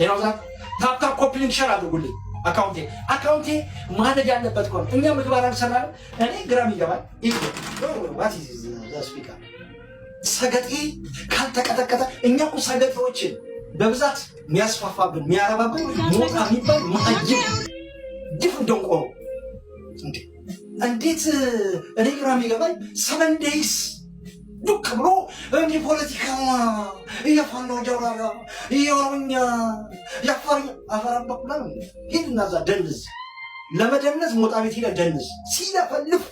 ይኖዛ ታፕታፕ ኮፒ ሊንክ ሼር አድርጉልኝ። አካውንቴ ማደግ ያለበት እኮ እኛ ምግባር አልሰራንም። እኔ ግራም ይገባል ዋት ኢዝ ዘ ስፒከር ሰገጤ ካልተቀጠቀጠ እኛ እኮ ሰገጤዎችን በብዛት የሚያስፋፋብን የሚያረባብን ሞታ የሚባል ማጅብ ድፍ ደንቆሮ እንዴት እኔ ግራም ይገባል 7 days ዱክ ብሎ እንዲህ ፖለቲካ እየፋኖ ጀራራ እየወኛ ያፋር አፈራበቁላ ሂድና እዛ ደንዝ ለመደነዝ ሞጣ ቤት ሄደ ደንዝ ሲለፈልፍ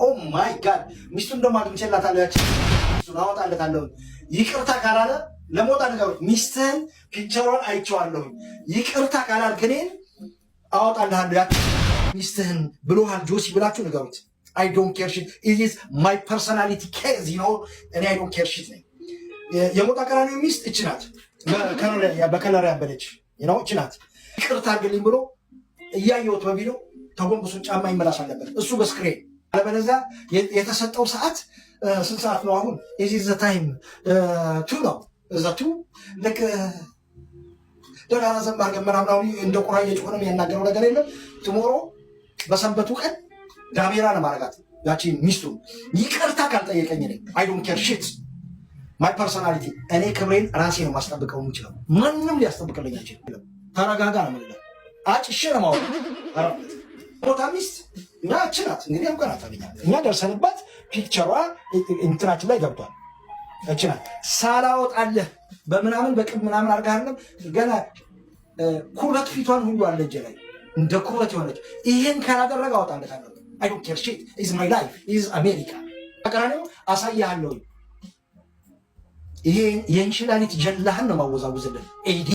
ኦ ማይ ጋድ ሚስቱን ደሞ አግኝቼላታለሁ። ያቺ እሱን አወጣለታለሁ ይቅርታ ካላለ ለሞጣ ነገር ሚስትህን ፒክቸሯን አይቼዋለሁ ይቅርታ ካላልክ እኔን አወጣልሃለሁ። ያቺ ሚስትህን ብሎሃል ጆሲ ብላችሁ ንገሩት። I don't care shit. It is my personality case, you know, and I don't care shit. የሞጣ ቀራኒ ሚስት እቺ ናት። በከለር ያበለች you know እቺ ናት። ይቅርታ አድርግልኝ ብሎ እያየሁት በቪዲዮ ተጎንብሶ ጫማ ይመላስ አለበት እሱ በስክሪን አለበለዚያ የተሰጠው ሰዓት ስንት ሰዓት ነው አሁን? is the time 2 ነው እዛ 2 ልክ ደራና ዘማር ገመራምራው እንደ ቁራዬ ጮኸ ነው የሚያናገረው ነገር የለም። ቱሞሮ በሰንበቱ ቀን ዳሜራ ነው ማረጋት ያቺ ሚስቱ ይቅርታ ካልጠየቀኝ ነኝ I don't care shit my personality እኔ ክብሬን ራሴ ነው ማስጠብቀው እንችላለን። ማንንም ሊያስጠብቅልኝ አይችልም። ተረጋጋ ነው ማለት አጭሽ ነው ማለት አረበት ሞታ ሚስት ያቺ ናት። እንግዲህ እንኳን አታገኛለህ እኛ ደርሰንባት ፒክቸሯ እንትናችን ላይ ገብቷል። እቺ ናት ሳላወጣለህ በምናምን በቅብ ምናምን አርጋ አይደለም ገና ኩበት ፊቷን ሁሉ አለ እጄ ላይ እንደ ኩበት የሆነች ይሄን ካላደረገ አወጣለታለሁ። I don't care shit. It's my life. It's America. አቀራኒው አሳያለሁ። ይሄ የእንሽላሊት ጀላህን ነው ማወዛውዝልን ኤዲ